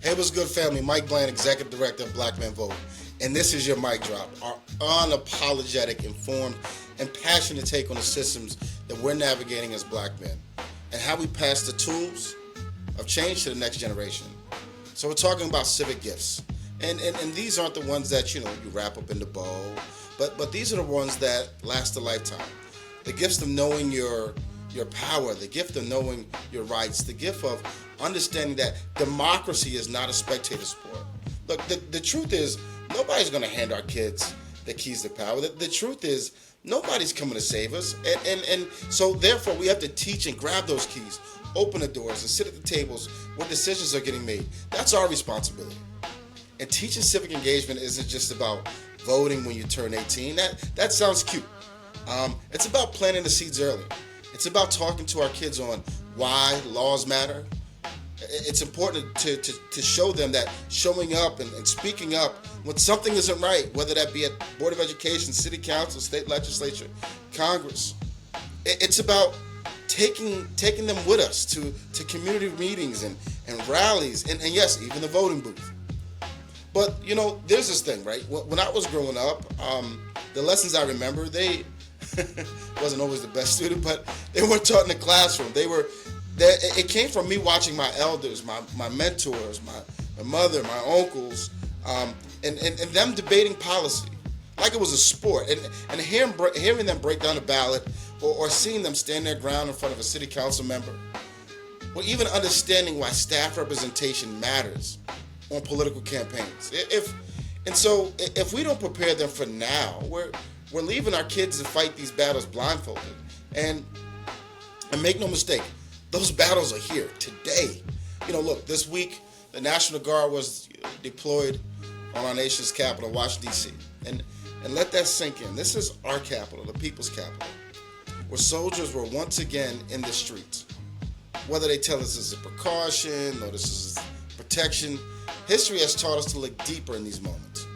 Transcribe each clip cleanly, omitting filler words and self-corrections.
Hey, what's good, family? Mike Bland, Executive Director of Black Men Vote. And this is your mic drop, our unapologetic, informed, and passionate take on the systems that we're navigating as black men and how we pass the tools of change to the next generation. So we're talking about civic gifts. And these aren't the ones that, you wrap up in the bow, but these are the ones that last a lifetime. The gifts of knowing your power, the gift of knowing your rights, the gift of understanding that democracy is not a spectator sport. Look, the truth is, nobody's going to hand our kids the keys to power. The truth is, nobody's coming to save us. And so therefore, we have to teach and grab those keys, open the doors, and sit at the tables where decisions are getting made. That's our responsibility. And teaching civic engagement isn't just about voting when you turn 18. That sounds cute. It's about planting the seeds early. It's about talking to our kids on why laws matter. It's important to show them that showing up and speaking up when something isn't right, whether that be at Board of Education, City Council, State Legislature, Congress. It's about taking them with us to community meetings and rallies and yes, even the voting booth. But, there's this thing, right? When I was growing up, the lessons I remember, they wasn't always the best student, but they weren't taught in the classroom. It came from me watching my elders, my mentors, my mother, my uncles, and them debating policy like it was a sport. And hearing them break down a ballot or seeing them stand their ground in front of a city council member, or even understanding why staff representation matters on political campaigns. If we don't prepare them for now, we're leaving our kids to fight these battles blindfolded. And make no mistake, those battles are here today. Look, this week, the National Guard was deployed on our nation's capital, Washington, D.C. And let that sink in. This is our capital, the people's capital, where soldiers were once again in the streets. Whether they tell us this is a precaution or this is protection, history has taught us to look deeper in these moments.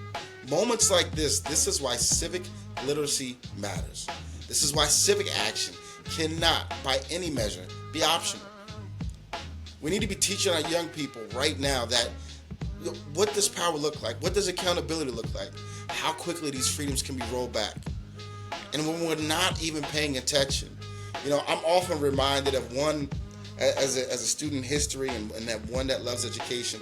Moments like this is why civic literacy matters. This is why civic action cannot, by any measure, be optional. We need to be teaching our young people right now that what does power look like? What does accountability look like? How quickly these freedoms can be rolled back? And when we're not even paying attention, I'm often reminded of one, as a student in history and that one that loves education,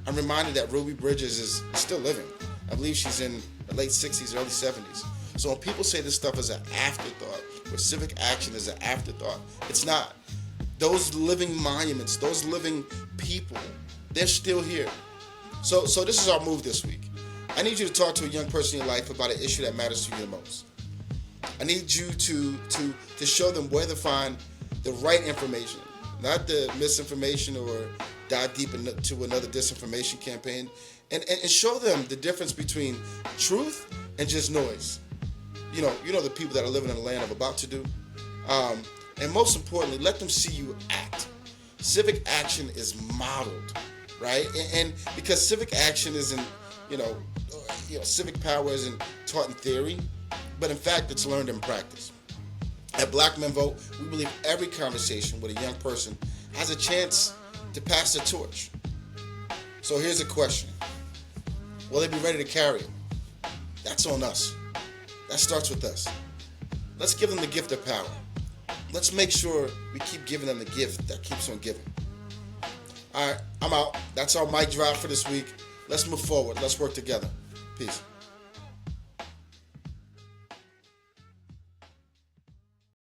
I'm reminded that Ruby Bridges is still living. I believe she's in her late 60s, early 70s. So when people say this stuff is an afterthought, or civic action is an afterthought, it's not. Those living monuments, those living people, they're still here. So this is our move this week. I need you to talk to a young person in your life about an issue that matters to you the most. I need you to show them where to find the right information, not the misinformation or dive deep into another disinformation campaign, and show them the difference between truth and just noise. The people that are living in the land of about to do. And most importantly, let them see you act. Civic action is modeled, right? And because civic action isn't, civic power isn't taught in theory, but in fact, it's learned in practice. At Black Men Vote, we believe every conversation with a young person has a chance to pass the torch. So here's a question. Will they be ready to carry it? That's on us. That starts with us. Let's give them the gift of power. Let's make sure we keep giving them the gift that keeps on giving. All right, I'm out. That's our mic drop for this week. Let's move forward. Let's work together. Peace.